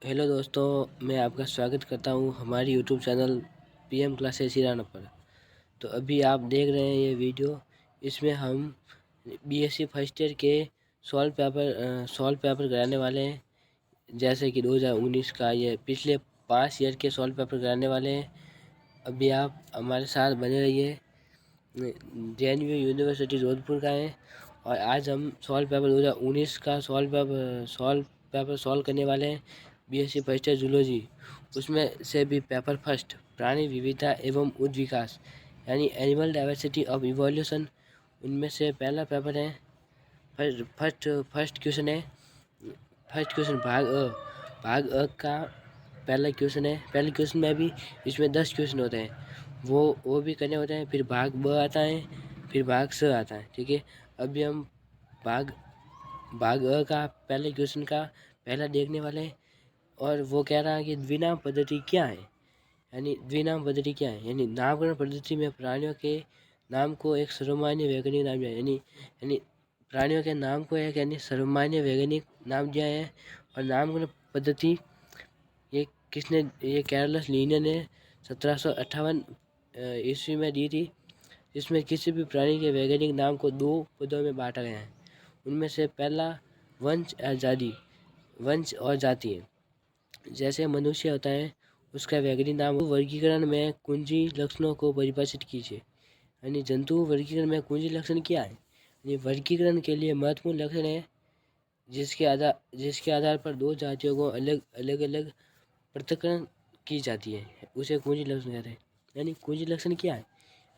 Hello दोस्तों, मैं आपका स्वागत करता हूं हमारी यूट्यूब चैनल पीएम क्लासेस ईराना पर। तो अभी आप देख रहे हैं ये वीडियो। इसमें हम बीएससी फर्स्ट ईयर के सॉल्व पेपर कराने वाले हैं। जैसे कि 2019 का ये पिछले 5 ईयर के सॉल्व पेपर कराने वाले हैं। अभी आप हमारे साथ बने रहिए। JNU यूनिवर्सिटी जोधपुर का है और आज हम सॉल्व पेपर 2019 का सॉल्व पेपर सॉल्व करने वाले हैं। बीएससी फर्स्ट ईयर जूलॉजी, उसमें से भी पेपर फर्स्ट प्राणी विविधता एवं उद्विकास यानी एनिमल डाइवर्सिटी ऑफ इवोल्यूशन, उनमें से पहला पेपर है। फर्स्ट क्वेश्चन है। फर्स्ट क्वेश्चन भाग अ का पहला क्वेश्चन है। पहले क्वेश्चन में भी इसमें 10 क्वेश्चन होते हैं, वो भी करने होते हैं। फिर भाग ब आता है, फिर भाग स आता है। ठीक है, अभी हम भाग भाग अ का पहले क्वेश्चन का पहला देखने वाले हैं। और वो कह रहा है कि द्विनाम पद्धति क्या है। यानी नामकरण पद्धति में प्राणियों के नाम को एक सर्वमान्य वैज्ञानिक नाम दिया, यानी प्राणियों के नाम को एक सर्वमान्य वैज्ञानिक नाम दिया है। और नामकरण पद्धति ये कैरलस लीनियर ने 1758 ईस्वी में दी थी। इसमें किसी भी प्राणी के वैज्ञानिक नाम को 2 पदों में बांटा गया है। उनमें से पहला वंश और जाति है। जैसे मनुष्य होता है, उसका वैज्ञानिक नाम। वर्गीकरण में कुंजी लक्षणों को परिभाषित कीजिए। यानी जंतु वर्गीकरण में कुंजी लक्षण क्या है। यानी वर्गीकरण के लिए महत्वपूर्ण लक्षण है जिसके आधार पर 2 जातियों को अलग अलग पृथक्करण की जाती है, उसे कुंजी लक्षण कहते हैं। यानी कुंजी लक्षण क्या है।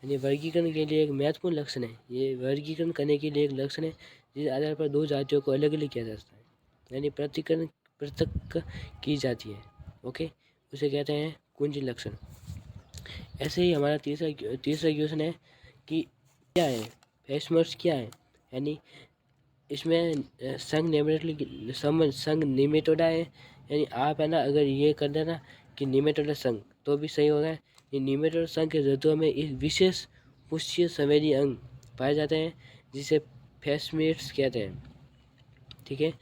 यानी वर्गीकरण के लिए एक महत्वपूर्ण लक्षण है। ये वर्गीकरण करने के लिए एक लक्षण है जिस आधार पर 2 जातियों को अलग अलग किया जाता है, यानी पृथक की जाती है। ओके, उसे कहते हैं कुंजी लक्षण। ऐसे ही हमारा तीसरा क्वेश्चन है कि क्या है फेसमर्स क्या है। यानी इसमें संघ निमेटोडा है। यानी आप है ना, अगर ये कर देना कि निमेटोडा संघ तो भी सही होगा। ये निमेटोडा संघ के जंतुओं में एक विशेष पुष्टीय संवेदी अंग पाए जाते हैं जिसे फेसमेट्स कहते हैं। ठीक है,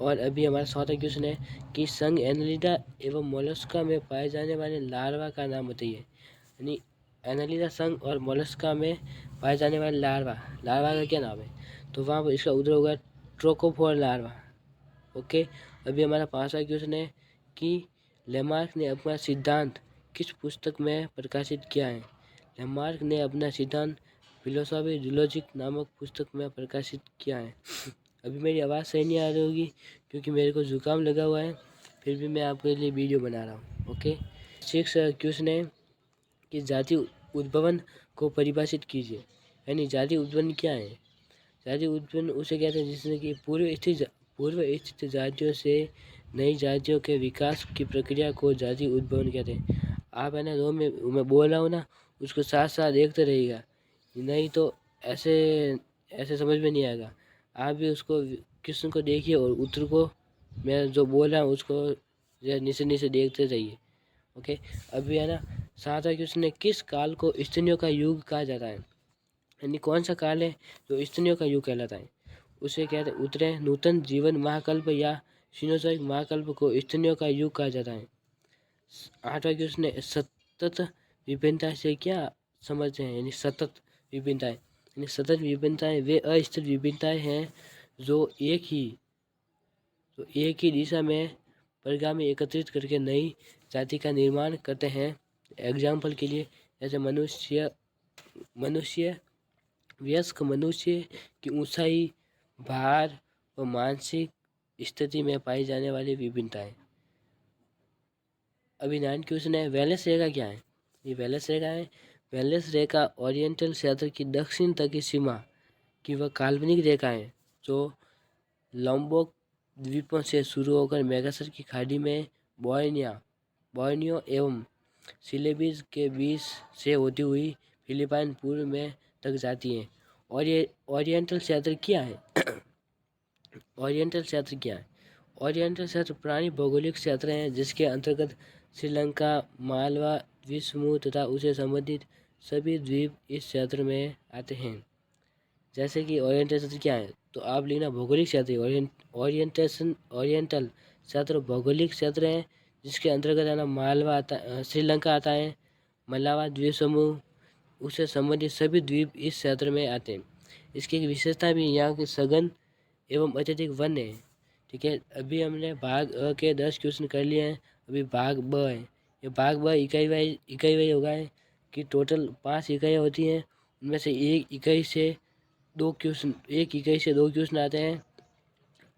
और अभी हमारा चौथा क्वेश्चन है कि संघ एनालिडा एवं मोलस्का में पाए जाने वाले लार्वा का नाम बताइए। यानी एनालिडा संघ और मोलस्का में पाए जाने वाले लार्वा का क्या नाम है। तो वहाँ पर इसका उत्तर होगा ट्रोकोफोर लार्वा। ओके, अभी हमारा 5वां क्वेश्चन है कि लेमार्क ने अपना सिद्धांत किस पुस्तक में प्रकाशित किया है। लेमार्क ने अपना सिद्धांत फिलोसॉफी जूलॉजिक नामक पुस्तक में प्रकाशित किया है। अभी मेरी आवाज़ सही नहीं आ रही होगी क्योंकि मेरे को जुकाम लगा हुआ है, फिर भी मैं आपके लिए वीडियो बना रहा हूँ। ओके, 6 क्वेश्चन है कि जाति उद्भवन को परिभाषित कीजिए। यानी जाति उद्भवन क्या है। जाति उद्भवन उसे कहते हैं जिसने कि पूर्व स्थित जातियों से नई जातियों के विकास की प्रक्रिया को जाति उद्भवन कहते हैं। आप है ना, जो मैं बोल रहा हूँ ना, उसको साथ साथ देखते रहिएगा, नहीं तो ऐसे ऐसे समझ में नहीं आएगा। आप भी उसको क्वेश्चन को देखिए और उत्तर को मैं जो बोल रहा हूँ उसको नीचे नीचे देखते रहिए। ओके, अभी है ना 7वां क्वेश्चन है किस काल को स्त्रियों का युग कहा जाता है। यानी कौन सा काल है जो स्त्रियों का युग कहलाता है, उसे कहते हैं उत्तरे नूतन जीवन महाकल्प या सिनोजोइक महाकल्प को स्त्रियों का युग कहा जाता है। 8वां क्वेश्चन है सतत विभिन्नता से क्या समझते हैं। यानी सतत विभिन्नताएं वे अस्थिर विभिन्नताएं हैं जो एक ही दिशा में परिगामी एकत्रित करके नई जाति का निर्माण करते हैं। एग्जाम्पल के लिए जैसे वयस्क मनुष्य की ऊंचाई, भार व मानसिक स्थिति में पाई जाने वाली विभिन्नताएं। अभी 9 क्वेश्चन है वैलेंस रेखा क्या है। ये वैलेंस रेखा ओरिएंटल क्षेत्र की दक्षिण तक की सीमा की वह काल्पनिक रेखा है जो लॉम्बोक द्वीपों से शुरू होकर मैगासर की खाड़ी में बोर्नियो एवं सिलेबीज के बीच से होती हुई फिलीपाइन पूर्व में तक जाती है। और ये ओरिएंटल क्षेत्र क्या है। ओरिएंटल क्षेत्र पुरानी भौगोलिक क्षेत्र हैं जिसके अंतर्गत श्रीलंका, मालवा द्वीप समूह तथा उसे संबंधित सभी द्वीप इस क्षेत्र में आते हैं। जैसे कि ओरिएंटल क्षेत्र क्या है, तो आप लिखना भौगोलिक क्षेत्र। ओरिएंटल क्षेत्र भौगोलिक क्षेत्र है जिसके अंतर्गत है ना मालवा आता, श्रीलंका आता है। मलावा द्वीप समूह उससे संबंधित सभी द्वीप इस क्षेत्र में आते हैं। इसकी एक विशेषता भी यहाँ के सघन एवं अत्यधिक वन है। ठीक है, अभी हमने भाग अ के 10 क्वेश्चन कर लिए हैं। अभी भाग ब है। ये भाग ब इकाई वाई होगा है कि टोटल 5 इकाइयाँ होती हैं। उनमें से एक इकाई से 2 क्वेश्चन आते हैं।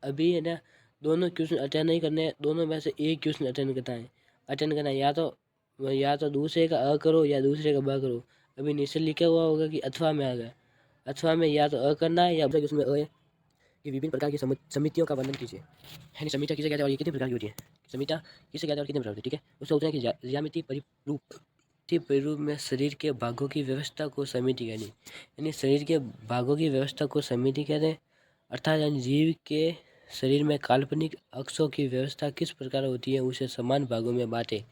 अभी है ना दोनों क्वेश्चन अटेंड नहीं करने हैं, दोनों में से एक क्वेश्चन अटेंड करना है। या तो दूसरे का अ करो या दूसरे का ब करो। अभी नीचे लिखा हुआ होगा कि अथवा में आ गया। अथवा में या तो अ करना है या उसमें अ है कि विभिन्न प्रकार की समितियों का वर्णन कीजिए। यानी समितियाँ किसे कहते हैं और ये कितने प्रकार की होती है। समितियाँ किसे कहते हैं और कितने प्रकार की, ठीक है। उसका उत्तर है कि ज्यामितीय परिरूप में शरीर के भागों की व्यवस्था को समिति यानी शरीर के भागों की व्यवस्था को समिति कहते हैं। अर्थात यानी जीव के शरीर में काल्पनिक अक्षों की व्यवस्था किस प्रकार होती है उसे समान भागों में बांटे।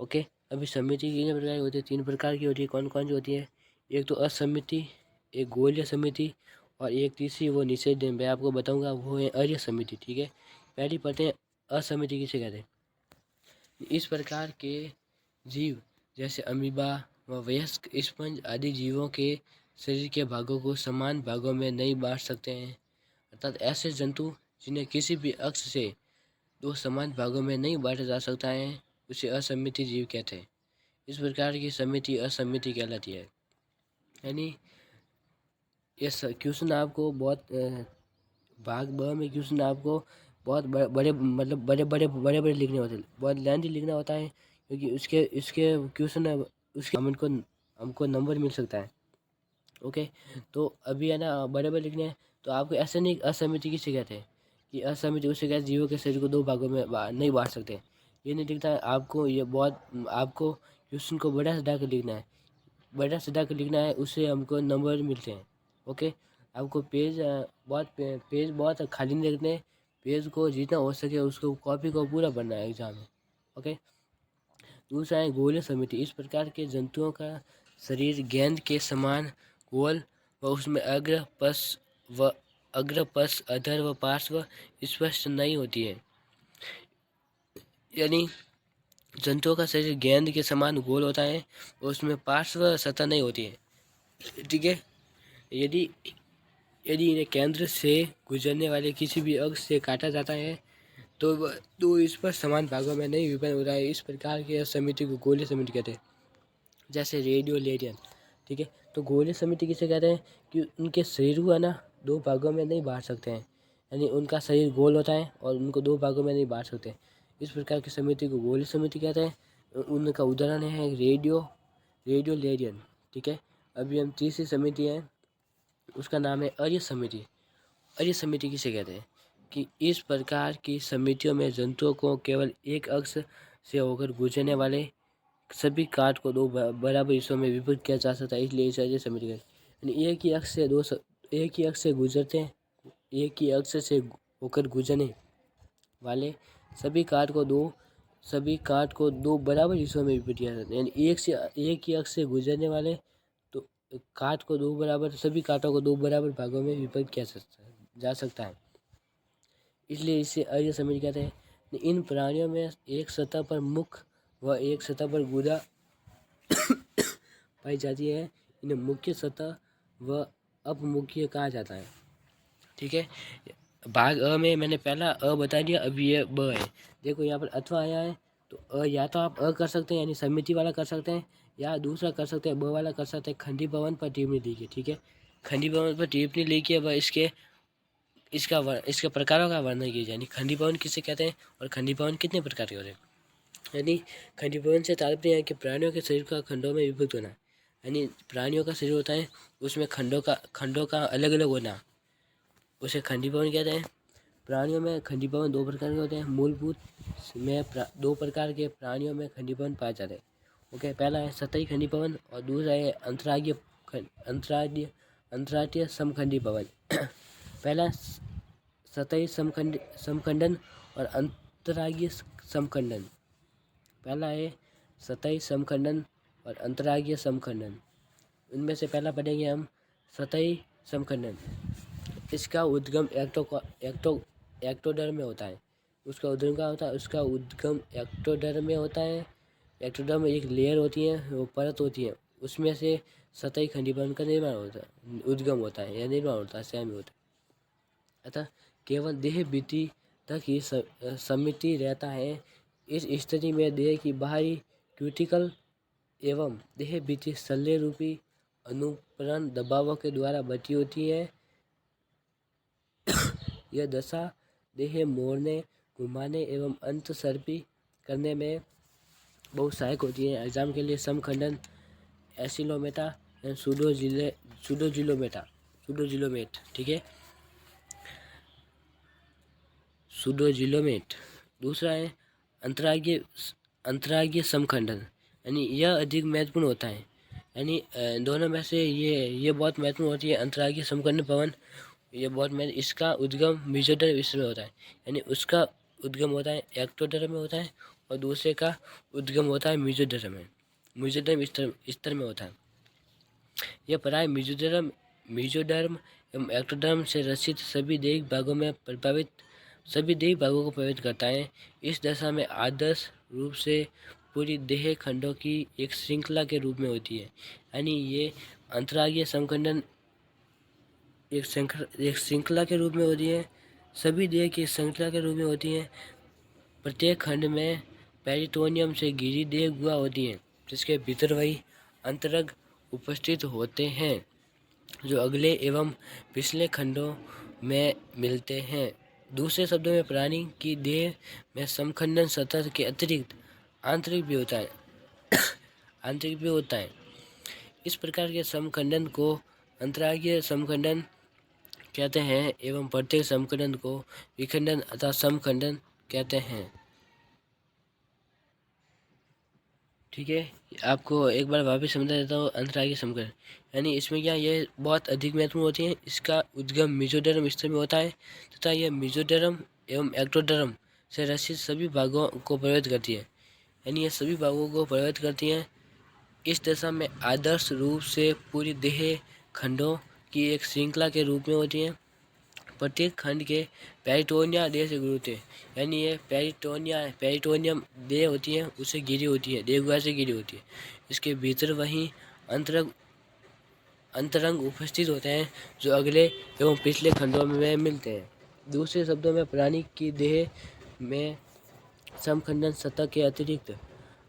ओके, अभी समिति कितने प्रकार की होती है? 3 प्रकार की होती है। कौन कौन सी होती है? एक तो असमिति, एक गोलीय समिति और एक तीसरी वो निषेध मैं आपको बताऊंगा, वो है अर्य समिति। ठीक है, पहली पढ़ते हैं असमिति किसे कहते हैं। इस प्रकार के जीव जैसे अमीबा व वयस्क स्पंज आदि जीवों के शरीर के भागों को समान भागों में नहीं बांट सकते हैं। अर्थात ऐसे जंतु जिन्हें किसी भी अक्ष से 2 समान भागों में नहीं बांटा जा सकता है उसे असमिति जीव कहते हैं। इस प्रकार की समिति असमिति कहलाती है। यानी ये क्वेश्चन आपको बहुत भाग ब में क्वेश्चन आपको बहुत बड़े लिखने होते हैं, बहुत लेंथी लिखना होता है क्योंकि इसके क्वेश्चन उसके हमको नंबर मिल सकता है। ओके, तो अभी है ना बड़े लिखने हैं तो आपको ऐसे नहीं असमिति किसे कहते हैं कि असमिति उसे कहते जीवों के शरीर को 2 भागों में नहीं बांट सकते। ये नहीं दिखता है आपको, ये बहुत आपको क्वेश्चन को बड़ा सजा कर लिखना है, उससे हमको नंबर मिलते हैं। ओके, आपको पेज बहुत खाली नहीं रखने, पेज को जितना हो सके उसको कॉपी को पूरा भरना है एग्जाम में। ओके, दूसरा है गोलीय समिति। इस प्रकार के जंतुओं का शरीर गेंद के समान गोल व उसमें अग्र पश अधर व पार्श्व स्पष्ट नहीं होती है। यानी जंतुओं का शरीर गेंद के समान गोल होता है और उसमें पार्श्व सतह नहीं होती है। ठीक है, यदि इन्हें केंद्र से गुजरने वाले किसी भी अक्ष से काटा जाता है तो इस पर समान भागों में नहीं विभाजन होता है। इस प्रकार की समिति को गोलीय समिति कहते हैं। जैसे रेडियो लेरियन, ठीक है, तो गोलीय समिति किसे कहते हैं कि उनके शरीर को है ना 2 भागों में नहीं बांट सकते हैं। यानी उनका शरीर गोल होता है और उनको 2 भागों में नहीं बांट सकते। इस प्रकार की समिति को गोलीय समिति कहते हैं। उनका उदाहरण है रेडियो लेरियन। ठीक है, अभी हम तीसरी समिति है उसका नाम है अर्य समिति। अर्य समिति किसे कहते हैं कि इस प्रकार की समितियों में जंतुओं को केवल एक अक्ष से होकर गुजरने वाले सभी काट को 2 बराबर हिस्सों में विभक्त किया जा सकता है, इसलिए इसे अर्य समिति कहते हैं। यानी एक ही अक्ष से होकर गुजरने वाले सभी काट को 2 बराबर हिस्सों में विभक्त किया जाता है। यानी एक ही अक्ष से गुजरने वाले तो काट को 2 बराबर सभी काटों को 2 बराबर भागों में विभक्त किया जा सकता है, इसलिए इसे अर्य समिति कहते हैं। इन प्राणियों में एक सतह पर मुख व एक सतह पर गुदा पाई जाती है। इन्हें मुख्य सतह व अपमुख्य कहा जाता है। ठीक है, भाग अ में मैंने पहला अ बता दिया, अभी ये ब है। देखो यहाँ पर अथवा आया है तो अ या तो आप अ कर सकते हैं यानी समिति वाला कर सकते हैं या दूसरा कर सकते हैं ब वाला कर सकते हैं। खंडी भवन पर टिप्पणी लिखिए। ठीक है, खंडी भवन पर टिप्पणी लिखिए व इसके प्रकारों का वर्णन कीजिए। यानी खंडी भवन किसे कहते हैं और खंडी भवन कितने प्रकार के होते हैं। यानी खंडी भवन से तात्पर्य है कि प्राणियों के शरीर का खंडों में विभक्त होना। यानी प्राणियों का शरीर होता है उसमें खंडों का अलग अलग होना, उसे खंडी भवन कहते हैं। प्राणियों में खंडी भवन 2 प्रकार के होते हैं। मूलभूत में 2 प्रकार के प्राणियों में खंडी भवन पाए जाते हैं। ओके, पहला है सतही खंडी भवन और दूसरा है अंतर्राज्यीय समखंडी भवन। पहला सतही समखंडन और अंतरागीय समखंडन। पहला है सतही समखंडन और अंतरागीय समखंडन। इनमें से पहला पढ़ेंगे हम सतही समखंडन। इसका उद्गम एक्टोडर्म में होता है। उसका उद्गम कहाँ होता है? उसका उद्गम एक्टोडर्म में होता है। एक्टोडर्म में एक लेयर होती है, वो परत होती है, उसमें से सतही खंडीकरण का निर्माण होता है, उद्गम होता है या निर्माण होता है, स्वयं होता है। अतः केवल देह भित्ति तक ही समिति रहता है। इस स्थिति में देह की बाहरी क्यूटिकल एवं देह भित्ति शल्य रूपी अनुपरण दबावों के द्वारा बची होती है। यह दशा देह मोड़ने, घुमाने एवं अंत सर्पी करने में बहुत सहायक होती है। एग्जाम के लिए समखंडन, एसिलोमेटा एंड सूडोजिलोमेट, ठीक है, सूडोजिलोमेट। दूसरा है अंतरागीय समखंडन, यानी यह अधिक महत्वपूर्ण होता है। यानी दोनों में से ये बहुत महत्वपूर्ण होती है। अंतरागीय समखंडन पवन, ये बहुत महत्व, इसका उद्गम मेसोडर्म स्तर में होता है। यानी उसका उद्गम होता है एक्टोडर्म में होता है और दूसरे का उद्गम होता है मेसोडर्म स्तर में होता है। यह प्राय मेसोडर्म एवं एक्टोडर्म से रचित सभी देह भागों को प्रभावित करता है। इस दशा में आदर्श रूप से पूरी देह खंडों की एक श्रृंखला के रूप में होती है। यानी ये अंतरागीय समखंडन एक श्रृंखला के रूप में होती है, सभी देह की श्रृंखला के रूप में होती है। प्रत्येक खंड में पेरिटोनियम से घिरी देह गुहा होती है, जिसके भीतर वही अंतरंग उपस्थित होते हैं जो अगले एवं पिछले खंडों में मिलते हैं। दूसरे शब्दों में प्राणी की देह में समखंडन सतह के अतिरिक्त आंतरिक भी होता है। इस प्रकार के समखंडन को अंतरागीय समखंडन कहते हैं एवं प्रत्येक समखंडन को विखंडन अथवा समखंडन कहते हैं। ठीक है, आपको एक बार वापस समझा देता हूँ। अंतरागीय समखंडन यानी इसमें क्या, ये बहुत अधिक महत्वपूर्ण होती है। इसका उद्गम मेसोडर्म स्तर में होता है तथा यह मेसोडर्म एवं एक्टोडर्म से रचित सभी भागों को प्रभावित करती है। यानी ये सभी भागों को प्रभावित करती हैं। इस दशा में आदर्श रूप से पूरी देह खंडों की एक श्रृंखला के रूप में होती है। प्रत्येक खंड के पेरिटोनिया देह से घिरी होती है। यानी ये पेरिटोनियम देह होती है, उससे घिरी होती है, देह गुहा से घिरी होती है। इसके भीतर वही अंतरंग उपस्थित होते हैं जो अगले एवं पिछले खंडों में मिलते हैं। दूसरे शब्दों में प्राणी की देह में समखंडन सतह के अतिरिक्त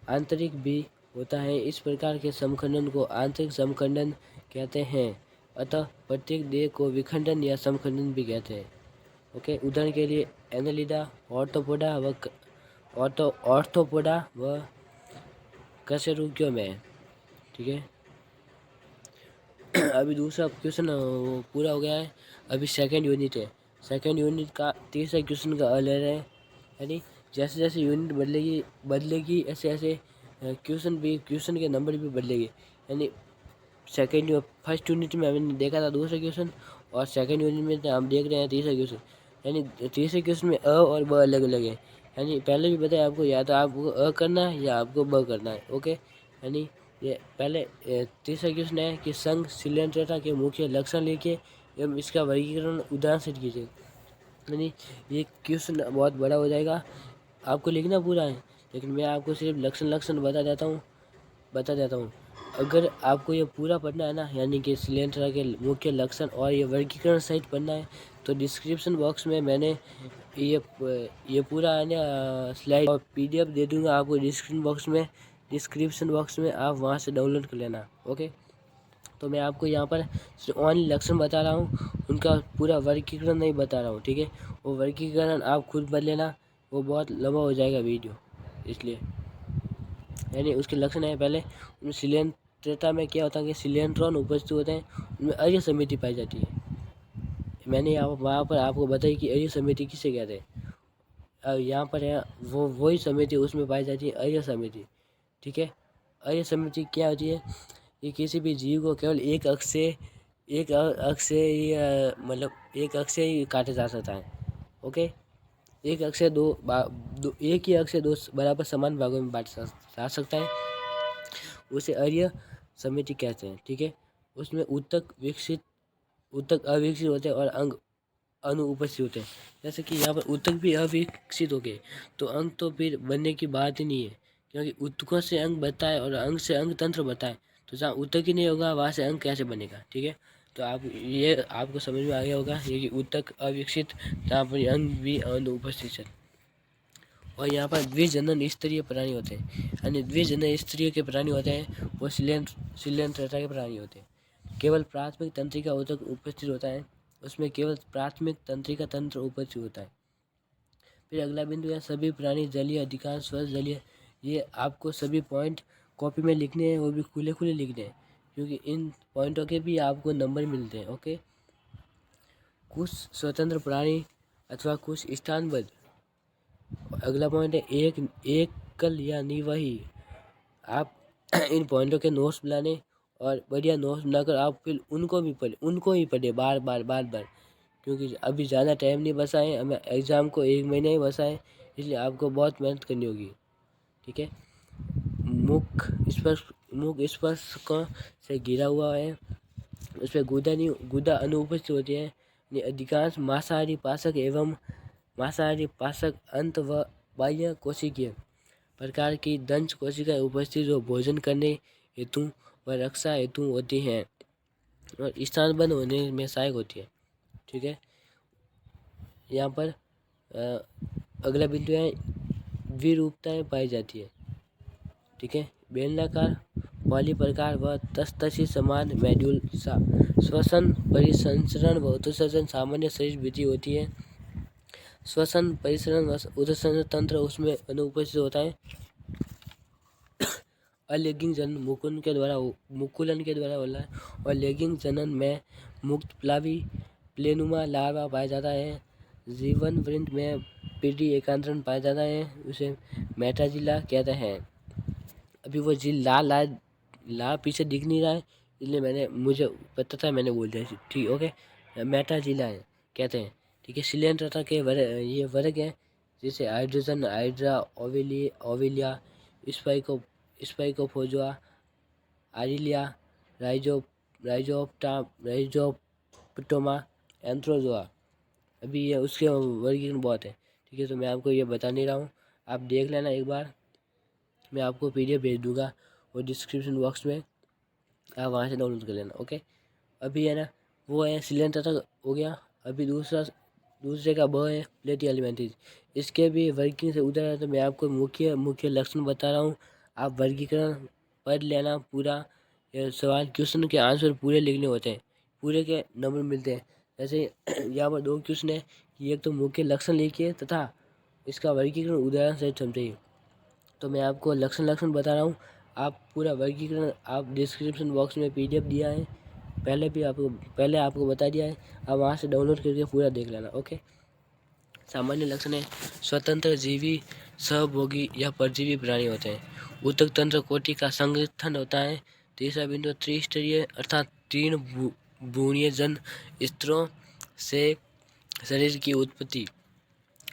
आंतरिक भी होता है। इस प्रकार के समखंडन को आंतरिक समखंडन कहते हैं। अतः प्रत्येक देह को विखंडन या समखंडन भी कहते हैं। ओके, उदाहरण के लिए एनेलिडा, ऑर्थोपोडा व कशेरुकियों में। ठीक है, अभी दूसरा क्वेश्चन वो पूरा हो गया है। अभी सेकंड यूनिट है। सेकंड यूनिट का तीसरा क्वेश्चन का हल है। यानी जैसे जैसे यूनिट बदलेगी ऐसे क्वेश्चन के नंबर भी बदलेगी। यानी फर्स्ट यूनिट में हमने देखा था दूसरा क्वेश्चन और सेकंड यूनिट में हम देख रहे हैं तीसरा क्वेश्चन। यानी तीसरे क्वेश्चन में अ और ब अलग अलग है। यानी पहले भी बताया आपको, या तो आपको अ करना है या आपको ब करना है। ओके, यानी ये पहले तीसरा क्वेश्चन है कि संघ शिलींध्रता के मुख्य लक्षण लिखिए एवं इसका वर्गीकरण उदाहरण से कीजिए। यानी ये क्वेश्चन बहुत बड़ा हो जाएगा, आपको लिखना पूरा है, लेकिन मैं आपको सिर्फ लक्षण बता देता हूँ। अगर आपको ये पूरा पढ़ना है ना, यानी कि शिलींध्रता के मुख्य लक्षण और ये वर्गीकरण सहित पढ़ना है, तो डिस्क्रिप्शन बॉक्स में मैंने ये पूरा है ना स्लाइड और PDF दे दूँगा आपको डिस्क्रिप्शन बॉक्स में आप वहाँ से डाउनलोड कर लेना। ओके, तो मैं आपको यहाँ पर ओनली लक्षण बता रहा हूँ, उनका पूरा वर्गीकरण नहीं बता रहा हूँ। ठीक है, वो वर्गीकरण आप खुद पढ़ लेना, वो बहुत लंबा हो जाएगा वीडियो, इसलिए। यानी उसके लक्षण है, पहले उनमें शिलींध्रता में क्या होता है कि शिलींध्रन उपस्थित होते हैं, उनमें अरीय समिति पाई जाती है। मैंने वहाँ पर आपको बताई कि अरीय समिति किसे कहते हैं। अब यहाँ पर है वही समिति उसमें पाई जाती है, अरीय समिति। ठीक है, अरीय समिति क्या होती है, ये किसी भी जीव को केवल एक अक्ष से ही काटा जा सकता है। ओके, एक ही अक्ष से दो बराबर समान भागों में बांटा जा सकता है, उसे अरीय समिति कहते हैं। ठीक है, उसमें उत्तक अविकसित होते हैं और अंग अनुपस्थित होते हैं। जैसे कि यहाँ पर ऊतक भी अविकसित हो गए तो अंग तो फिर बनने की बात ही नहीं है, क्योंकि ऊतकों से अंग बनता है और अंग से अंग तंत्र बनता है। तो जहाँ ऊतक ही नहीं होगा वहाँ से अंग कैसे बनेगा, ठीक है। तो ये आपको समझ में आ गया होगा ये कि ऊतक अविकसित, जहाँ पर अंग भी अनुपस्थित है। और यहाँ पर द्विजनन स्तरीय प्राणी होते हैं, यानी द्विजनन स्तरीय के प्राणी होते हैं वो शिलींध्रता के प्राणी होते हैं। केवल प्राथमिक तंत्रिका ऊतक उपस्थित होता है, उसमें केवल प्राथमिक तंत्रिका तंत्र उपस्थित होता है। फिर अगला बिंदु है सभी प्राणी जलीय, अधिकांश स्वस्थ जलीय। ये आपको सभी पॉइंट कॉपी में लिखने हैं, वो भी खुले खुले लिखने हैं, क्योंकि इन पॉइंटों के भी आपको नंबर मिलते हैं। ओके, कुछ स्वतंत्र प्राणी अथवा कुछ स्थानबद्ध। अगला पॉइंट है एकल या निवाही। आप इन पॉइंटों के नोट्स बनाने और बढ़िया नोट्स बनाकर आप फिर उनको ही पढ़े बार बार बार बार, क्योंकि अभी ज़्यादा टाइम नहीं बचा है, हमें एग्ज़ाम को 1 महीना ही बचा है, इसलिए आपको बहुत मेहनत करनी होगी, ठीक है। मुख स्पर्श से घिरा हुआ है, उस पर गुदा अनुपस्थित होती है। अधिकांश मांसाहारी पाचक अंत व बाह्य कोशिकीय प्रकार की दंश कोशिकाएं उपस्थित जो भोजन करने हेतु व रक्षा हेतु होती हैं और स्थानबद्ध होने में सहायक होती है, ठीक है। यहाँ पर अगला बिंदु है द्विरूपताएं पाई जाती है, ठीक है। बेलनाकार, पॉली प्रकार व तस्तशी समान मॉड्यूल श्वसन, परिसंचरण व उत्सर्जन सामान्य शरीर विधि होती है। श्वसन, परिसरण व उत्सर्जन तंत्र उसमें अनुपस्थित होता है। अलिंगिक जनन मुकुलन के द्वारा होला है और लिंगिक जनन में मुक्त प्लावी प्लेनुमा लार्वा पाया जाता है। जीवन वृंत में पीढ़ी एकांतरण पाया जाता है, उसे मेटाजिला कहते हैं। अभी वो जी ला पीछे दिख नहीं रहा है, इसलिए मुझे पता था, मैंने बोल दिया, ठीक, ओके। मेटाजिला है कहते हैं, ठीक है। शिलींध्रता के ये वर्ग है, जैसे हाइड्रोजन, हाइड्रा, ओविलिया, स्पाइकोफोजुआ, आरिलिया, राइजोप्टोमा, एंथ्रोजोआ। अभी ये उसके वर्गीकरण बहुत है, ठीक है। तो मैं आपको ये बता नहीं रहा हूँ, आप देख लेना एक बार, मैं आपको पीडीएफ भेज दूंगा और डिस्क्रिप्शन बॉक्स में, आप वहाँ से डाउनलोड कर लेना, ओके। अभी है ना, वो है शिलींध्रता हो गया। अभी दूसरे का ब है प्लेटी एलिमेंट्रीज। इसके भी वर्गीकरण से उधर है, तो मैं आपको मुख्य लक्षण बता रहा हूँ, आप वर्गीकरण पढ़ लेना पूरा। ये सवाल क्वेश्चन के आंसर पूरे लिखने होते हैं, पूरे के नंबर मिलते हैं। जैसे यहाँ पर 2 क्वेश्चन है कि एक तो मुख्य लक्षण लिखिए तथा इसका वर्गीकरण उदाहरण से समझिए। तो मैं आपको लक्षण बता रहा हूँ, आप पूरा वर्गीकरण आप डिस्क्रिप्शन बॉक्स में पीडीएफ दिया है, पहले आपको बता दिया है, आप वहाँ से डाउनलोड करके पूरा देख लेना, ओके। सामान्य लक्षण है स्वतंत्र जीवी, सहभोगी या परजीवी प्राणी होते हैं। ऊतक तंत्र कोटि का संगठन होता है। तीसरा बिंदु त्रिस्तरीय अर्थात 3 भ्रूणीय जन स्तरों से शरीर की उत्पत्ति,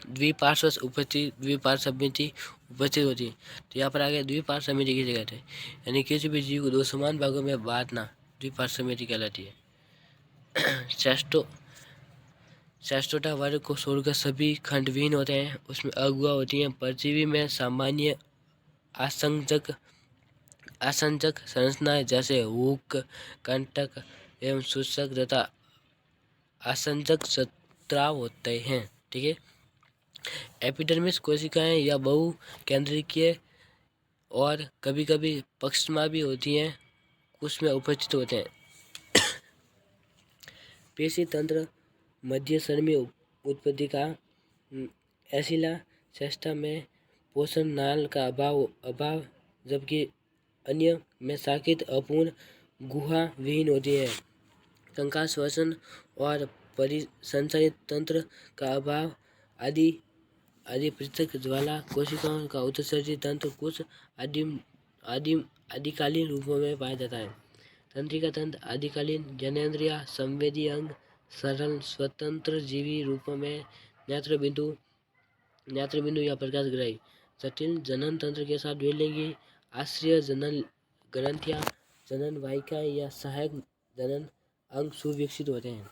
द्विपार्श्व समिति उपस्थित होती है। तो यहाँ पर आगे द्विपार्श्व समिति किसे कहते हैं, यानी किसी भी जीव को 2 समान भागों में बांटना द्विपार्श्व समिति कहलाती है। चेस्टोटा वर्ग को छोड़कर सभी खंडविहीन होते हैं, उसमें अगुआ होती हैं। परजीवी में सामान्य आसंजक संरचनाएं जैसे हुक, कंटक एवं सूचक तथा आसंजक स्त्राव होते हैं, ठीक है। एपिडर्मिस कोशिकाएं या बहु केंद्रीय और कभी कभी पक्षमा भी होती हैं, कुछ में उपस्थित होते हैं। पेशी तंत्र मध्य श्रमी उत्पत्ति का एसिला चेस्टा में पोषण नाल का अभाव जबकि अन्य में साकित अपूर्ण गुहा विहीन होती है। कंकाल श्वसन और परिसंचरित तंत्र का अभाव आदि पृथक ज्वाला कोशिकाओं का उत्सर्जित तंत्र कुछ आदिकालीन रूपों में पाया जाता है। तंत्रिका तंत्र आदिकालीन जननेंद्रिय संवेदी अंग सरल स्वतंत्र जीवी रूपों में नेत्र बिंदु या प्रकाश ग्रही जटिल जनन तंत्र के साथ द्विलिंगी आश्रय जनन ग्रंथियां, जनन वाहिकाएं या सहायक जनन अंग सुविकसित होते हैं।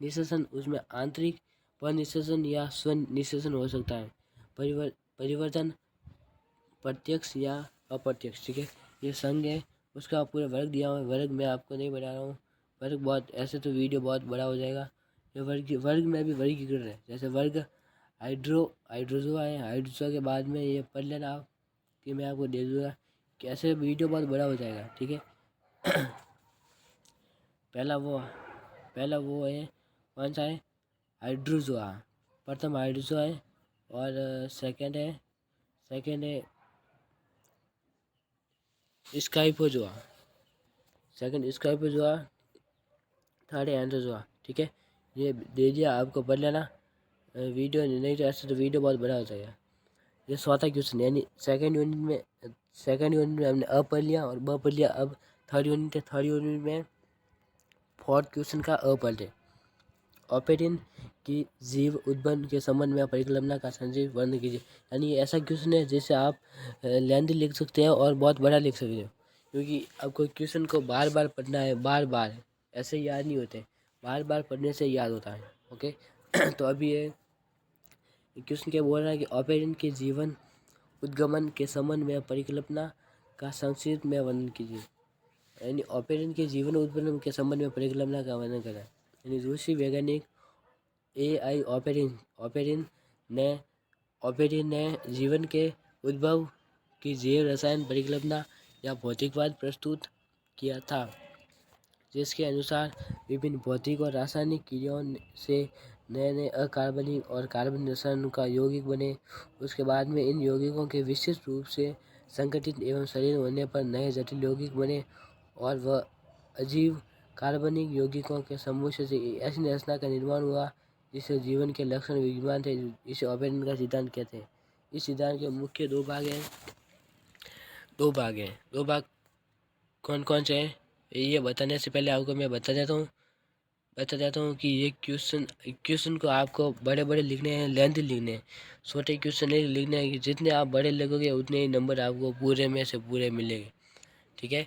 निष्कर्षण उसमें आंतरिक पर निष्कर्षण या स्व निष्कर्षण हो सकता है। परिवर्तन प्रत्यक्ष या अप्रत्यक्ष, ठीक है। ये संघ है, उसका पूरा वर्ग दिया हुआ है। वर्ग मैं आपको नहीं बता रहा हूँ, वर्ग बहुत ऐसे तो वीडियो बहुत बड़ा हो जाएगा। ये वर्ग में भी वर्गीकरण है। जैसे वर्ग हाइड्रोजोआ है, हाइड्रोजोआ के बाद में ये पढ़ लेना आप, कि मैं आपको दे दूँगा कि ऐसे वीडियो बहुत बड़ा हो जाएगा, ठीक है। पहला वो है, कौन सा है, हाइड्रोजोआ। प्रथम हाइड्रोजोआ है, और सेकंड है स्काइपोजोआ, सेकंड स्काइपोजोआ, थर्ड है एंड्रोजोआ, ठीक है। ये दे दिया आपको, पढ़ लेना। वीडियो नहीं तो ऐसे तो वीडियो बहुत बड़ा हो जाएगा। ये चौथा क्वेश्चन, यानी सेकंड यूनिट में हमने अ पढ़ लिया और ब पढ़ लिया। अब थर्ड यूनिट है, थर्ड यूनिट में फोर्थ क्वेश्चन का अ पढ़ ले। ऑपेरिन की जीव उद्भवन के संबंध में परिकल्पना का संजीव वर्णन कीजिए। यानी ऐसा क्वेश्चन है जिसे आप लेंथी लिख सकते हैं और बहुत बड़ा लिख सकते हो, क्योंकि आपको क्वेश्चन को बार बार पढ़ना है, बार बार, ऐसे याद नहीं होते, बार बार पढ़ने से याद होता है, ओके। तो अभी ये क्वेश्चन क्या बोल रहा है कि ऑपेरिन के जीवन उद्गमन के संबंध में परिकल्पना का संक्षिप्त में वर्णन कीजिए। यानी ऑपेरिन के जीवन उद्गमन के संबंध में परिकल्पना का वर्णन करें। यानी रूसी वैज्ञानिक AI ऑपेरिन ने जीवन के उद्भव की जैव रसायन परिकल्पना या भौतिकवाद प्रस्तुत किया था, जिसके अनुसार विभिन्न भौतिक और रासायनिक क्रियाओं से नए नए अकार्बनिक और कार्बनिक रसायनों का यौगिक बने। उसके बाद में इन यौगिकों के विशिष्ट रूप से संगठित एवं शरीर होने पर नए जटिल यौगिक बने, और वह अजीब कार्बनिक यौगिकों के समूह से ऐसी रचना का निर्माण हुआ जिससे जीवन के लक्षण विद्यमान थे। इसे ऑपेरिन का सिद्धांत कहते हैं। इस सिद्धांत के मुख्य दो भाग हैं। दो भाग कौन कौन से हैं, ये बताने से पहले आपको मैं बता देता हूँ कि ये क्वेश्चन को आपको बड़े बड़े लिखने हैं, लेंथी लिखने हैं, छोटे क्वेश्चन नहीं लिखने हैं। कि जितने आप बड़े लिखोगे उतने ही नंबर आपको पूरे में से पूरे मिलेंगे, ठीक है।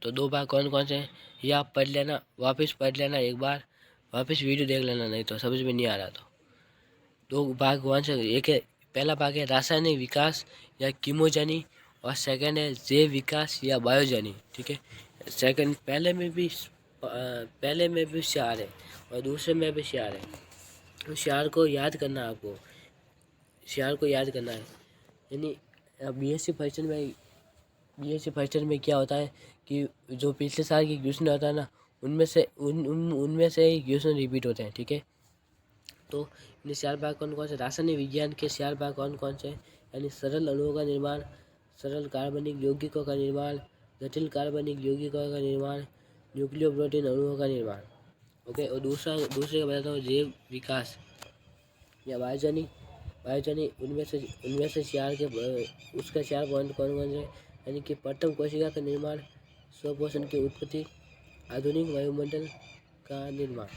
तो दो भाग कौन कौन से हैं ये आप पढ़ लेना, वापस पढ़ लेना, एक बार वापस वीडियो देख लेना, नहीं तो समझ में नहीं आ रहा। तो दो भाग कौन से, एक है, पहला भाग है रासायनिक विकास या कीमोजेनी, और सेकंड है जैव विकास या बायोजेनी, ठीक है। सेकंड पहले में भी होशियार है और दूसरे में भी होशियार है। होशियार को याद करना है आपको, होशियार को याद करना है। यानी बीएससी फर्स्ट ईयर में क्या होता है कि जो पिछले साल की क्वेश्चन होता है ना, उनमें से ही क्वेश्चन रिपीट होते हैं, ठीक है। तो इन चार भाग कौन कौन से, रासायनिक विज्ञान के चार भाग कौन कौन से, यानी सरल अणुओं का निर्माण, सरल कार्बनिक यौगिकों का निर्माण, जटिल कार्बनिक यौगिकों का निर्माण, न्यूक्लियो प्रोटीन अणुओं का निर्माण, ओके। और दूसरे का बताता हूँ जैव विकास या बायोजेनी उनमें से चार के उसका चार पॉइंट कौन कौन से, यानी कि प्रथम कोशिका का निर्माण, स्वपोषण की उत्पत्ति, आधुनिक वायुमंडल का निर्माण,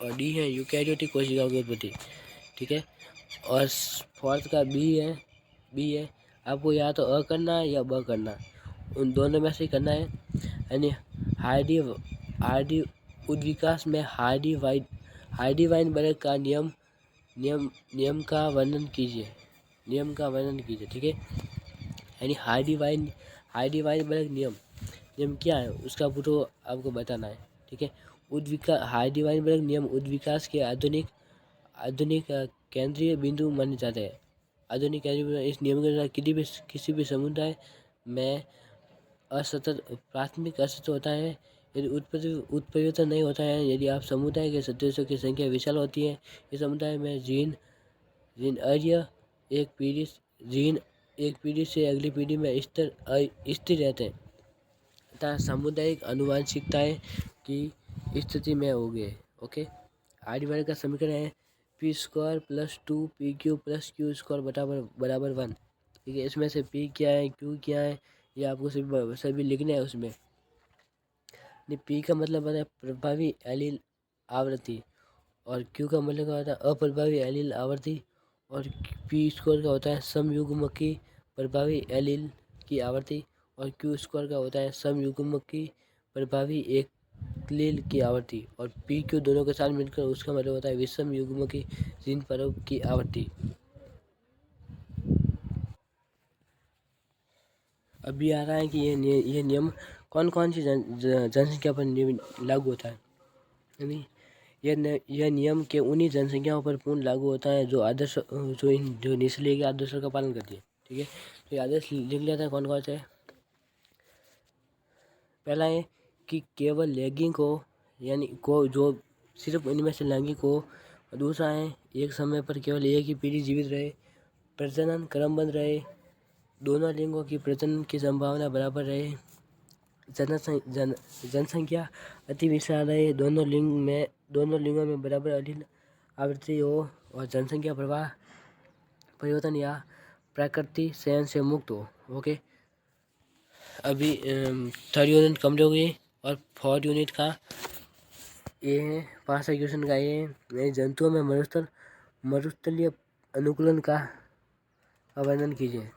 और डी है यूकैरियोटिक कोशिकाओं की उत्पत्ति, ठीक है। और फोर्थ का बी है आपको या तो अ करना है या ब करना है, उन दोनों में से ही करना है। यानी हार्डी उद्विकास में हार्डी वाइनबर्ग का नियम का वर्णन कीजिए, ठीक है। यानी हार्डी वाइनबर्ग नियम क्या है उसका पूरा आपको बताना है, ठीक है। हार्डी वाइनबर्ग नियम उद्विकास के आधुनिक केंद्रीय बिंदु माने जाते हैं। आधुनिक केंद्रीय बिंदु इस नियम के अनुसार किसी भी समुदाय में प्राथमिक अस्तित्व होता है यदि उत्परिवर्तन नहीं होता है। यदि आप समुदाय के सदस्यों की संख्या विशाल होती है, इस समुदाय में जीन एक पीढ़ी से अगली पीढ़ी में स्थिर रहते हैं तथा सामुदायिक आनुवंशिकताएं की स्थिति में हो गए, ओके। आर्यभट्ट का समीकरण है p² + 2pq + q² बराबर 1, ठीक है। इसमें से p क्या है, q क्या है, ये आपको सभी लिखना है उसमें। p का मतलब होता है प्रभावी एलील आवृत्ति, और q का मतलब होता है अप्रभावी एलील आवृत्ति, और p² का होता है समयुग्म की प्रभावी एलील की आवृत्ति, और q² का होता है समयुग्म की प्रभावी एक क्लील की आवृत्ति और पी क्यू दोनों के साथ मिलकर उसका मतलब होता है विषम युग्म की ऋण परव की आवृत्ति। अभी आ रहा है कि ये नियम कौन कौन सी जनसंख्या पर लागू होता है। यानी यह नियम के उन्हीं जनसंख्याओं पर पूर्ण लागू होता है जो आदर्श जो निचले के आदर्शों का पालन करती है। ठीक है, तो ये आदर्श लिख लिया था कौन कौन से। पहला है कि केवल लैंगिक को यानी को जो सिर्फ इनमें से लैंगिक को। दूसरा है एक समय पर केवल एक ही पीढ़ी जीवित रहे, प्रजनन क्रमबद्ध रहे, दोनों लिंगों की प्रजनन की संभावना बराबर रहे, जनसंख्या अति विशाल रहे, दोनों लिंगों में बराबर अलील आवृत्ति हो और जनसंख्या प्रवाह परिवर्तन या प्रकृति चयन से मुक्त हो। ओके, अभी थर्ड यूनिट कम्प्लीट हो गई और फोर्थ यूनिट का ये है 5 क्वेश्चन का ये है जंतुओं में मरुस्थलीय अनुकूलन का वर्णन कीजिए।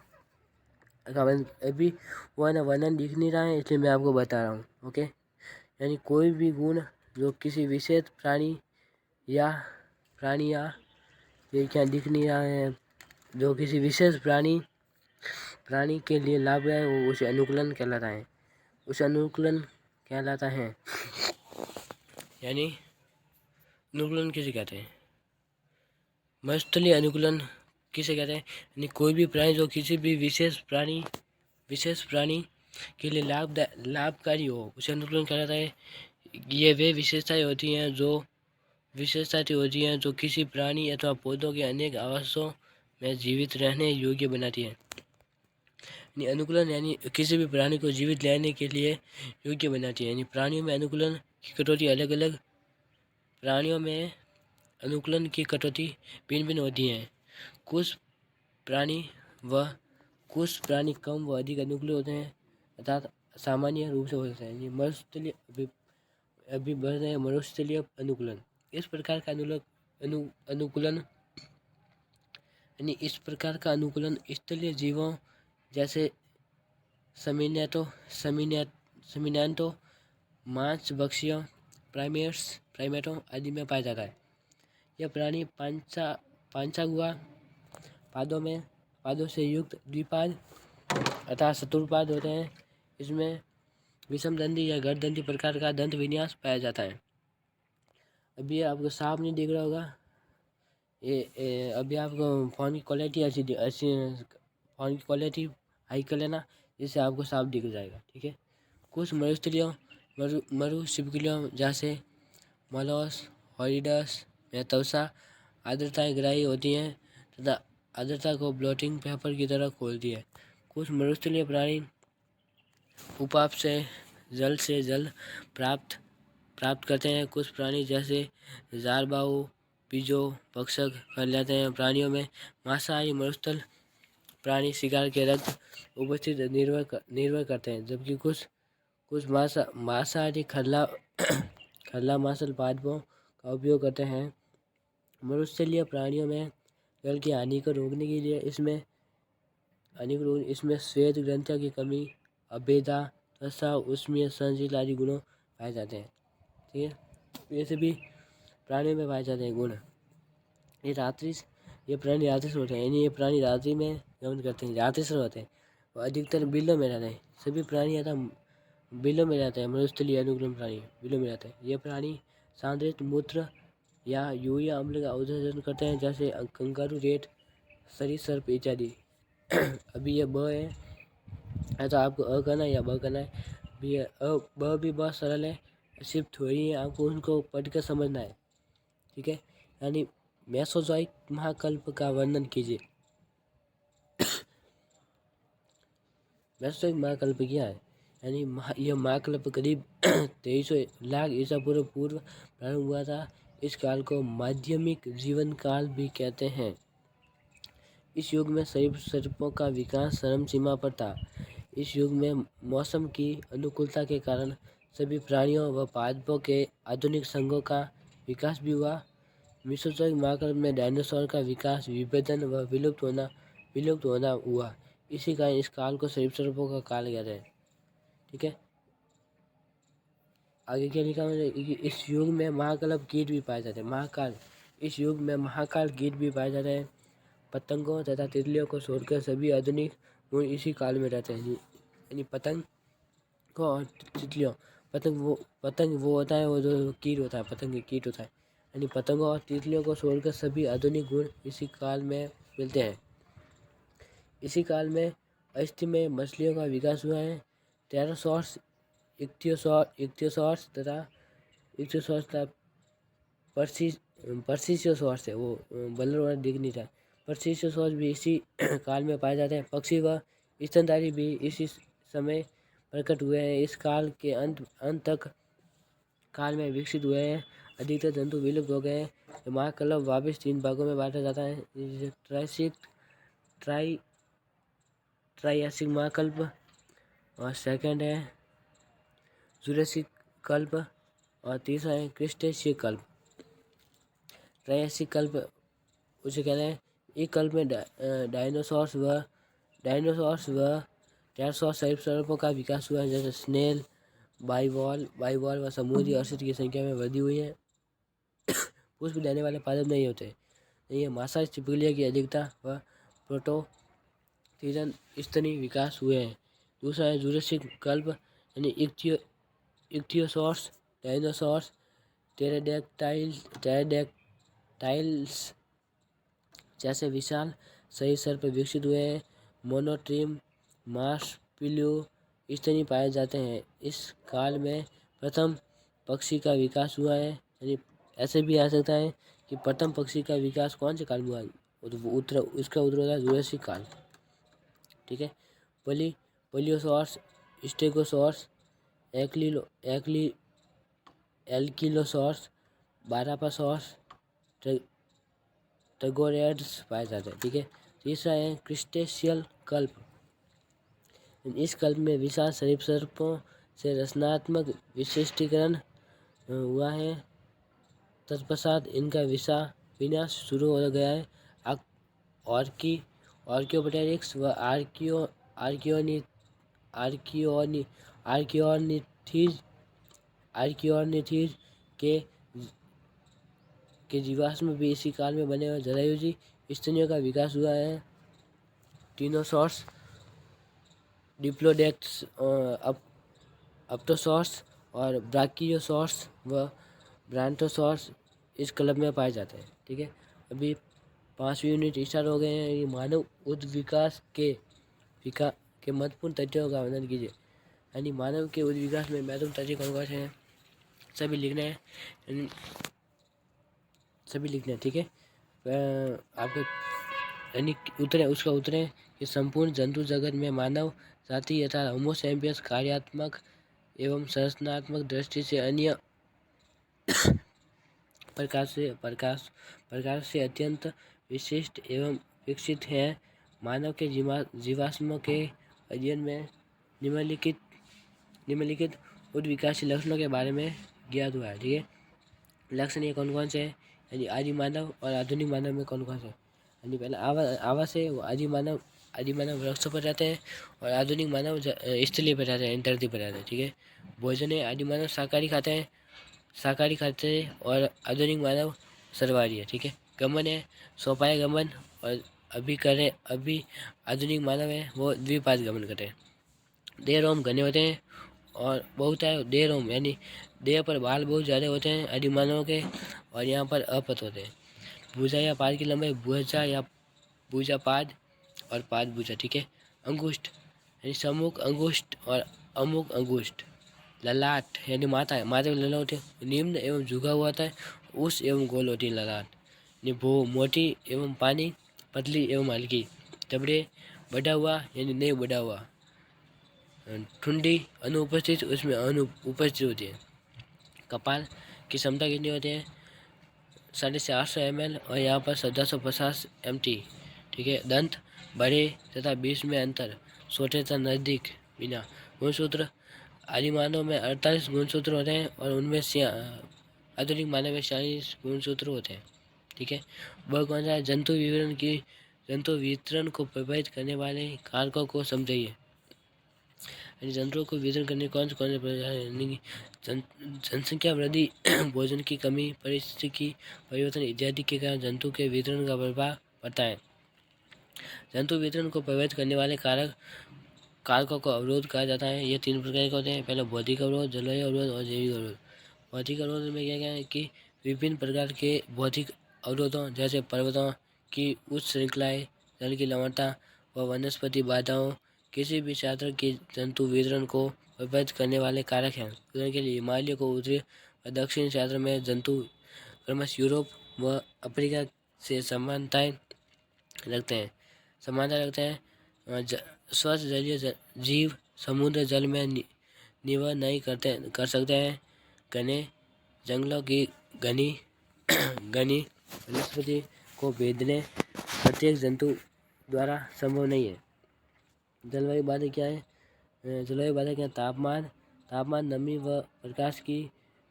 अभी वो है ना वर्णन दिख नहीं रहा है इसलिए मैं आपको बता रहा हूँ। ओके, यानी कोई भी गुण जो किसी विशेष प्राणी या ये क्या दिख नहीं रहा है, जो किसी विशेष प्राणी के लिए लाभदायक हो उसे अनुकूलन कहलाता है। यानी अनुकूलन किसे कहते हैं, मरुस्थलीय अनुकूलन किसे कहते हैं। यानी कोई भी प्राणी जो किसी भी विशेष प्राणी के लिए लाभकारी हो उसे अनुकूलन कहलाता है। ये वे विशेषताएं होती हैं जो किसी प्राणी अथवा पौधों के अनेक आवासों में जीवित रहने योग्य बनाती है। अनुकूलन यानी किसी भी प्राणी को जीवित रहने के लिए योग्य बनाती है। यानी प्राणियों में अनुकूलन की कटौती भिन्न भिन्न होती है। कुछ प्राणी कम व अधिक अनुकूल होते हैं अर्थात सामान्य रूप से होते हैं। यानी मरुस्थलीय अभी बढ़ रहे हैं मरुस्थलीय अनुकूलन। इस प्रकार का अनुकूलन स्थलीय जीवों जैसे समिनैंतो मांसभक्षियों प्राइमेटों आदि में पाया जाता है। यह प्राणी पांचागुआ पादों से युक्त द्विपाद अर्थात चतुर्पाद होते हैं। इसमें विषमदंती या गर्दंती प्रकार का दंत विन्यास पाया जाता है। अभी आपको साफ नहीं दिख रहा होगा ये अभी आपको फ़ोन की क्वालिटी फ़ोन की क्वालिटी हाई कर लेना जिससे आपको साफ दिख जाएगा। ठीक है, कुछ मरुशिपकिलियों जैसे मलॉस हॉरिडस में त्वचा आर्द्रताएं ग्राही होती हैं तथा आर्द्रता को ब्लॉटिंग पेपर की तरह खोलती है। कुछ मरुस्थलीय प्राणी उपाप से जल प्राप्त करते हैं। कुछ प्राणी जैसे जारबाऊ पिजो भक्षक कर लेते हैं। प्राणियों में मांसाहारी मरुस्थल प्राणी शिकार के रक्त उपस्थित निर्भर करते हैं, जबकि कुछ मांसाहारी खरला मांसल पादपों का उपयोग करते हैं। मरुस्थलीय प्राणियों में जल की हानि को रोकने के लिए इसमें श्वेत ग्रंथियों की कमी, अभेदा तथा उष्मीय सहनशील आदि गुणों पाए जाते हैं। ठीक है, ये सभी प्राणियों में पाए जाते हैं गुण। ये प्राणी रात्रि होते हैं, यानी ये प्राणी रात्रि में गमन करते हैं, रात्रि होते हैं और अधिकतर बिलों में रहते हैं। सभी प्राणी बिलों में रहते हैं। मरुस्थलीय अनुकूलन प्राणी बिलों में रहते हैं। ये प्राणी सांद्रित मूत्र या यूरिया अम्ल का अवशोषण करते हैं जैसे कंगारू, रेत, सरीसृप इत्यादि। अभी ये ब है तो आपको अ करना है या ब करना है। ब भी बहुत सरल है, सिर्फ थोड़ी है, आपको उनको पढ़ कर समझना है। ठीक है, यानी मेसोजोइक महाकल्प का वर्णन कीजिए। मेसोजोइक महाकल्प क्या है, यानी यह महाकल्प करीब 2300 लाख ईसा पूर्व प्रारंभ हुआ था। इस काल को माध्यमिक जीवन काल भी कहते हैं। इस युग में सरीसृपों का विकास चरम सीमा पर था। इस युग में मौसम की अनुकूलता के कारण सभी प्राणियों व पादपों के आधुनिक संघों का विकास भी हुआ। मेसोजोइक महाकल्प में डायनासोर का विकास, विभेदन व विलुप्त होना हुआ। इसी कारण इस काल को सरीसृपों का काल कहते हैं। ठीक है, आगे क्या लिखा मैंने कि इस युग में महाकल्प कीट भी पाए जाते हैं। महाकाल, इस युग में महाकाल कीट भी पाए जाते हैं। पतंगों तथा तितलियों को छोड़कर सभी आधुनिक गुण इसी काल में रहते हैं। यानी पतंग को और तितलियों, पतंग वो होता है, वो जो कीट होता है, पतंग की कीट होता है। यानी पतंगों और तितलियों को छोड़कर सभी आधुनिक गुण इसी काल में मिलते हैं। इसी काल में अस्ति में मछलियों का विकास हुआ है। टेरासॉर्स, इक्थियोसॉर्स तथा पर्सिसियोसॉर्स है, वो बल्लर वाला दिख नहीं था। पर्सिसियोसॉर्स भी इसी काल में पाए जाते हैं। पक्षी व स्तनधारी भी इसी समय प्रकट हुए हैं। इस काल के अंत तक काल में विकसित हुए हैं। अधिकतर जंतु विलुप्त हो गए हैं। महाकल्प वापिस 3 भागों में बांटा जाता है, जैसे ट्राइयासिक महाकल्प, और सेकंड है जुरासिक कल्प, और तीसरा है क्रिस्टेशियस कल्प। ट्राइयासिक कल्प उसे कहते हैं। इस कल्प में डायनासोर्स व टेरासॉर्स सरीसृपों का विकास हुआ है, जैसे स्नेल, बाइवॉल व समुद्री अर्चिड की संख्या में वृद्धि हुई है। पुष्प देने वाले पादप नहीं होते। ये मांसाहारी छिपकलियों की अधिकता व प्रोटोथीरन स्तनी विकास हुए हैं। दूसरा है जुरासिक कल्प, यानी इक्थियोसॉर्स, डायनासोर्स, टेराडेक्टाइल्स जैसे विशाल सरीसृप विकसित हुए हैं। मोनोट्रिम, मार्सपिलियो स्तनी पाए जाते हैं। इस काल में प्रथम पक्षी का विकास हुआ है। यानी ऐसे भी आ सकता है कि प्रथम पक्षी का विकास कौन से काल में हुआ, उसका उत्तर होता है जुरासिक काल। ठीक है। पोलियोसॉर्स, स्टेगोसॉर्स, एल्किलोसॉर्स, बारापासॉर्स, ट्रगोरेड्स पाए जाते हैं। ठीक है। तीसरा है क्रिस्टेशियल कल्प। इस कल्प में विशाल सरीसृपों से रचनात्मक विशिष्टीकरण हुआ है। तत्पश्चात इनका विनाश शुरू हो गया है। आर्कियोप्टेरिक्स व आर्कियोनिथीज के जीवाश्म भी इसी काल में बने हुए। जरायुजी स्तनियों का विकास हुआ है। टीनोसॉर्स, डिप्लोडेक्ट्स, अपटोसॉर्स और ब्राकियोसॉर्स व ब्रांटोसॉर्स इस क्लब में पाए जाते हैं। ठीक है। अभी 5वीं यूनिट स्टार्ट हो गए हैं। ये मानव विकास के महत्वपूर्ण तथ्यों का वर्णन कीजिए। यानी मानव के विकास में महत्वपूर्ण तथ्य कौन कौन से हैं, सभी लिखने हैं। ठीक है। आपको यानी उत्तर है, उसका उत्तर है कि संपूर्ण जंतु जगत में मानव जाति यथा होमो सैपियंस कार्यात्मक एवं संरचनात्मक दृष्टि से अन्य प्रकार से अत्यंत विशिष्ट एवं विकसित है। मानव के जीवाश्म के अध्ययन में निम्नलिखित उत्विकासशील लक्षणों के बारे में ज्ञात हुआ है। ठीक है। लक्षण ये कौन कौन से हैं, यानी आदि मानव और आधुनिक मानव में कौन कौन से। यानी पहले आवास है, वो आदि मानव वृक्षों पर रहते हैं, और आधुनिक मानव स्थलीय पर रहते हैं, धरती पर रहते हैं। ठीक है। भोजन है, आदि मानव शाकाहारी खाते हैं, और आधुनिक मानव सर्वहारी है। ठीक है। गमन है, सोपाय गमन, और अभी आधुनिक मानव है वो द्विपाद गमन करते हैं। देह रोम घने होते हैं और बहुत है देह रोम, यानी देह पर बाल बहुत ज़्यादा होते हैं आदि मानव के, और यहाँ पर अपत होते हैं। भुजा या पाद की लंबाई भुजा या भुजा पाद और पाद भुजा। ठीक है। अंगुष्ठ यानी सम्मुख अंगुष्ठ और अमुक अंगुष्ठ। ललाट यानी माथा पर लला होते हैं, निम्न एवं झुका हुआ होता है, उस एवं गोल होती है ललाट। भो मोटी एवं पानी, पतली एवं हल्की। जबड़े बढ़ा हुआ यानी नहीं बढ़ा हुआ। ठुंडी अनुपस्थित, उसमें अनुपस्थित होती है। कपाल की क्षमता कितनी होती है, 850 ml, और यहाँ पर 1450 mT। ठीक है। दंत बड़े तथा बीच में अंतर, छोटे तथा नज़दीक बिना। गुणसूत्र आदि मानव में 48 गुणसूत्र होते हैं, और उनमें आधुनिक मानव में 40 गुणसूत्र होते हैं। ठीक है। वह कौन सा है, जंतु वितरण को प्रभावित करने वाले कारकों को समझिए। यानी जंतुओं को वितरण करने कौन से यानी कि जनसंख्या वृद्धि भोजन की कमी परिस्थिति परिवर्तन इत्यादि के कारण जंतु के वितरण का प्रभाव पड़ता है। जंतु वितरण को प्रभावित करने वाले कारकों को अवरोध कहा जाता है। ये 3 प्रकार के होते हैं। पहले भौतिक अवरोध, जलवायु अवरोध और जैविक अवरोध। भौतिक अवरोध में क्या है कि विभिन्न प्रकार के भौतिक अवरोधों जैसे पर्वतों की उच्च श्रृंखलाएं, जल की लवणता व वनस्पति बाधाओं किसी भी क्षेत्र के जंतु वितरण को प्रभावित करने वाले कारक हैं। उदाहरण के लिए हिमालय को उत्तरी और दक्षिण क्षेत्र में जंतु क्रमश यूरोप व अफ्रीका से समानता रखते हैं। स्वच्छ जलीय जीव समुद्र जल में निवास नहीं कर सकते हैं। घने जंगलों की घनी घनी वनस्पति को भेदने प्रत्येक जंतु द्वारा संभव नहीं है। जलवायु बाधा क्या है? जलवायु बाधा क्या? तापमान, नमी व प्रकाश की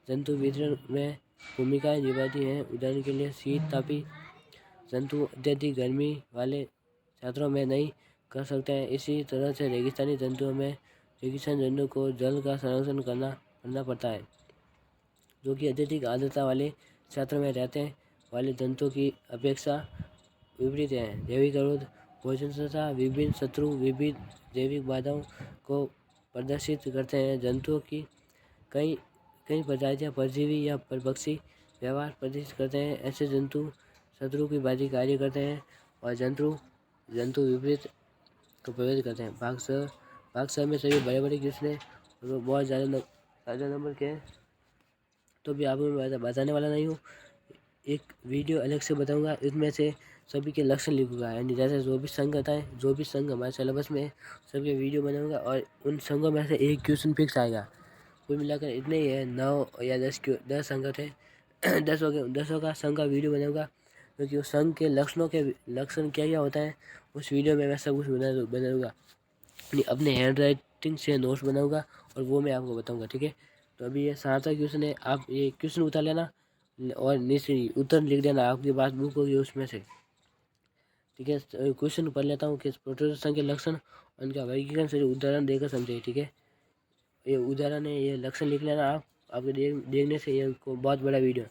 जंतु वितरण में भूमिकाएं निभाती हैं। उदाहरण के लिए शीत तापी जंतु अत्यधिक गर्मी वाले क्षेत्रों में नहीं कर सकते हैं। इसी तरह से रेगिस्तानी जंतुओं को जल का संरक्षण करना पड़ता है, जो कि अत्यधिक आर्द्रता वाले क्षेत्र में रहते हैं वाले जंतुओं की अपेक्षा विपरीत है। जैविक अवरोध भोजन तथा विभिन्न शत्रु विविध जैविक बाधाओं को प्रदर्शित करते हैं। जंतुओं की कई प्रजातियां परजीवी या परभक्षी व्यवहार प्रदर्शित करते हैं। ऐसे जंतु शत्रु की भांति कार्य करते हैं और जंतु विपरीत को प्रभावित करते हैं। भाग स में सभी बड़े बड़े कृष्ण वो बहुत ज़्यादा नंबर के हैं, तो भी आपको मैं बताने वाला नहीं हूँ। एक वीडियो अलग से बताऊंगा, इसमें से सभी के लक्षण लिखूंगा। यानी जैसे जो भी संघ आता है, जो भी संघ हमारे सिलेबस में सबके वीडियो बनाऊंगा और उन संघों में से एक क्वेश्चन फिक्स आएगा। कुल मिलाकर इतने ही है, 9 या 10 संघ थे 10 का संघ का वीडियो बनाऊंगा, क्योंकि उस संघ के लक्षण क्या होता है उस वीडियो में मैं सब कुछ बना दूँगा। अपने हैंड राइटिंग से नोट्स बनाऊंगा और वो मैं आपको बताऊंगा, ठीक है। तो अभी ये 7वां क्वेश्चन है, आप ये क्वेश्चन उतार लेना और नीचे उत्तर लिख देना, आपके पास बुक होगी उसमें से, ठीक है। क्वेश्चन पढ़ लेता हूँ कि प्रोटोजोआ के लक्षण उनका वर्गीकरण से उदाहरण देकर समझे, ठीक है। ये उदाहरण है, ये लक्षण लिख लेना आप, आपके देखने से ये बहुत बड़ा वीडियो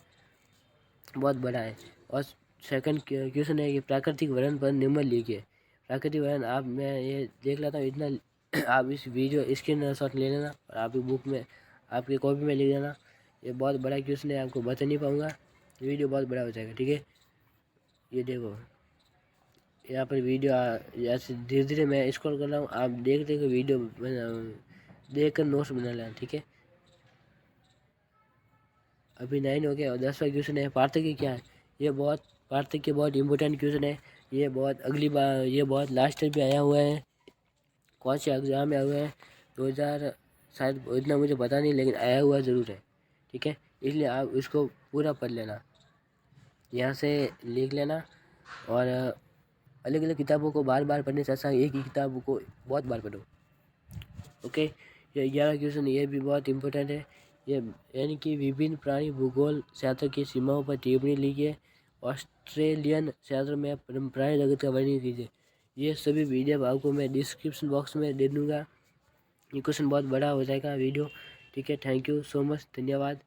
बहुत बड़ा है। और सेकंड क्वेश्चन है कि प्राकृतिक वर्णन पर निम्न लिखिए। प्राकृतिक वर्णन आप मैं ये देख लेता हूँ इतना आप इस वीडियो स्क्रीनशॉट ले लेना और आपकी बुक में आपकी कॉपी में लिख देना। ये बहुत बड़ा क्वेश्चन है, आपको बता नहीं पाऊँगा, वीडियो बहुत बड़ा हो जाएगा, ठीक है। ये देखो यहाँ पर वीडियो ऐसे धीरे धीरे मैं स्क्रॉल कर रहा हूँ, आप देख वीडियो देख कर नोट्स बना लेना, ठीक है। अभी 9 हो गया और 10वां क्वेश्चन है पार्थक्य क्या है। पार्थक्य बहुत इंपॉर्टेंट क्वेश्चन है। ये बहुत अगली बार ये बहुत लास्ट टाइम भी आया हुआ है, कौन से एग्ज़ाम में आया हुआ है 2000 शायद, इतना मुझे पता नहीं, लेकिन आया हुआ ज़रूर है, ठीक है। इसलिए आप इसको पूरा पढ़ लेना, यहाँ से लिख लेना और अलग अलग किताबों को बार बार पढ़ने से अच्छा एक ही किताब को बहुत बार पढ़ो, ओके। ये 11 क्वेश्चन ये भी बहुत इंपॉर्टेंट है। ये यानी कि विभिन्न प्राणी भूगोल क्षेत्र की सीमाओं पर टिप्पणी लिखिए। ऑस्ट्रेलियन क्षेत्र में प्राणी जगत का वर्णन कीजिए। ये सभी वीडियो आपको मैं डिस्क्रिप्शन बॉक्स में दे दूँगा। ये क्वेश्चन बहुत बड़ा हो जाएगा वीडियो, ठीक है। थैंक यू सो मच, धन्यवाद।